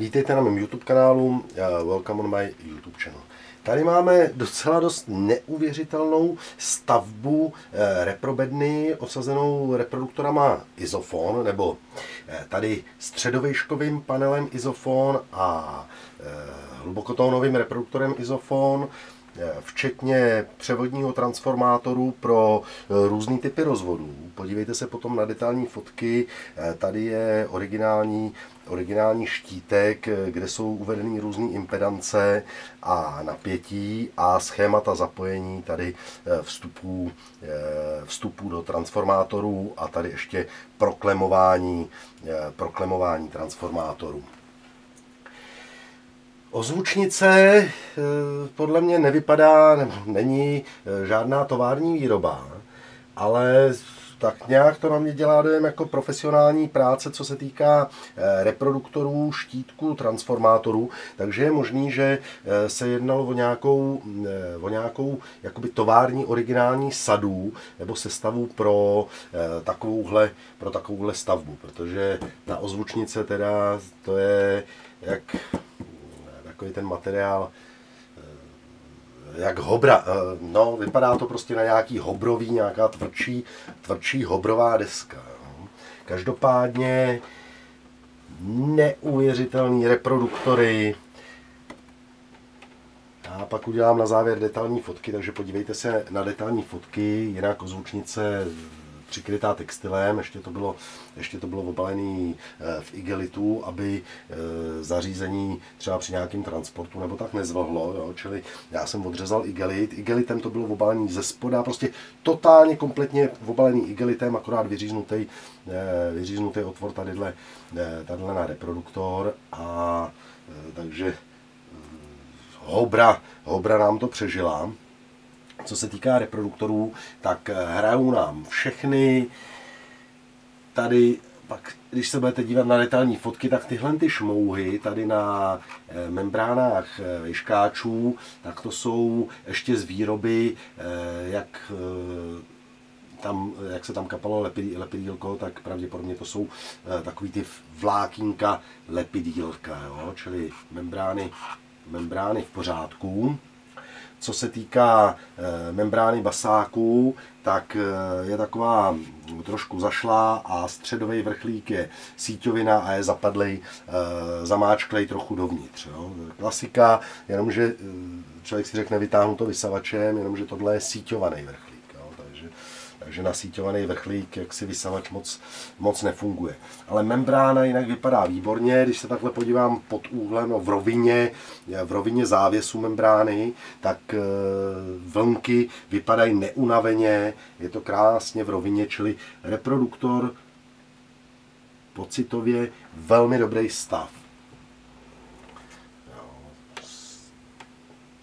Vítejte na mém YouTube kanálu, welcome on my YouTube channel. Tady máme docela dost neuvěřitelnou stavbu reprobedny osazenou reproduktorama Isofon, nebo tady středovýškovým panelem Isofon a hlubokotónovým reproduktorem Isofon, včetně převodního transformátoru pro různé typy rozvodů. Podívejte se potom na detailní fotky. Tady je originální štítek, kde jsou uvedeny různé impedance a napětí a schémata zapojení tady vstupů do transformátorů a tady ještě proklemování transformátorů. Ozvučnice podle mě nevypadá, nebo není žádná tovární výroba, ale tak nějak to na mě dělá dojem jako profesionální práce, co se týká reproduktorů, štítků, transformátorů, takže je možný, že se jednalo o nějakou jakoby tovární originální sadu nebo sestavu pro takovouhle stavbu, protože ta ozvučnice teda to je jak takový ten materiál, jak hobra, no vypadá to prostě na nějaký hobrový, nějaká tvrdší hobrová deska. No. Každopádně neuvěřitelný reproduktory. Já pak udělám na závěr detailní fotky, takže podívejte se na detailní fotky, jinak ozvučnice přikrytá textilem, ještě to bylo obalené v igelitu, aby zařízení třeba při nějakém transportu nebo tak nezvlhlo, jo? Čili já jsem odřezal igelit, igelitem to bylo obalené ze spoda, prostě totálně kompletně obalený igelitem, akorát vyříznutý otvor tadyhle na reproduktor a takže hobra nám to přežila. Co se týká reproduktorů, tak hrajou nám všechny. Tady pak, když se budete dívat na detailní fotky, tak tyhle ty šmouhy tady na membránách vyškáčů, tak to jsou ještě z výroby, jak se tam kapalo lepidílko, tak pravděpodobně to jsou takový ty vlákínka lepidílka, jo? Čili membrány v pořádku. Co se týká membrány basáků, tak je taková trošku zašlá a středový vrchlík je síťovina a je zapadlej, zamáčklej trochu dovnitř. Jo. Klasika, jenomže člověk si řekne vytáhnu to vysavačem, jenomže tohle je síťovaný vrchlík. Jo. Takže na síťovaný vrchlík jaksi vysavač moc nefunguje. Ale membrána jinak vypadá výborně, když se takhle podívám pod úhlem, no v rovině závěsu membrány, tak vlnky vypadají neunaveně, je to krásně v rovině, čili reproduktor pocitově velmi dobrý stav.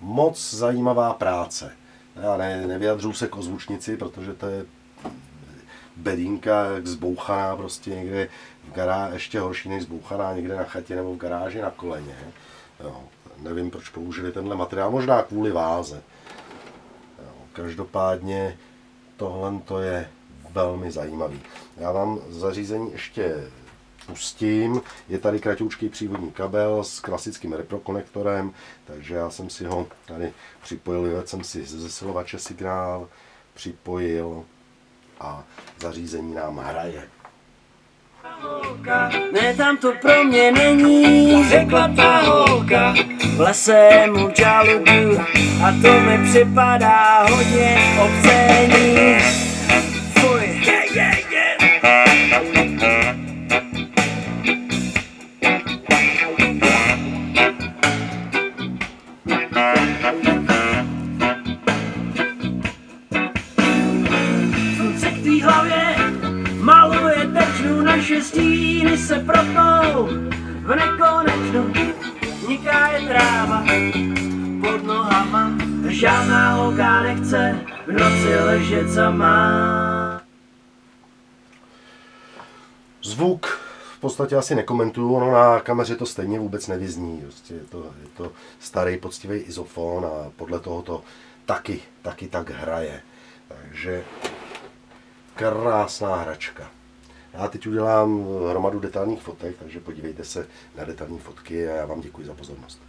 Moc zajímavá práce. Já nevyjadřuji se k ozvučnici, protože to je bedínka jak zbouchaná prostě někde v garáži, ještě horší než zbouchaná někde na chatě nebo v garáži na koleně. Jo, nevím, proč použili tenhle materiál, možná kvůli váze. Jo, každopádně tohle to je velmi zajímavý. Já vám zařízení ještě pustím. Je tady kratoučký přívodní kabel s klasickým reprokonektorem, takže já jsem si ho tady připojil, vyvedl jsem si ze zesilovače signál, připojil a zařízení nám hraje. Ne, tam to pro mě není, řekla ta holka, v lese mu žaludu a to mi připadá hodně obscénní. Fuj, maluje tečnu, naše stíny se protnou v nekonečno. Niká je tráva pod nohama, žádná holka nechce v noci ležet sama. Zvuk v podstatě asi nekomentuju, ono na kameře to stejně vůbec nevyzní. Prostě je to starý poctivý Isofon a podle toho to taky tak hraje. Takže krásná hračka. Já teď udělám hromadu detailních fotek, takže podívejte se na detailní fotky a já vám děkuji za pozornost.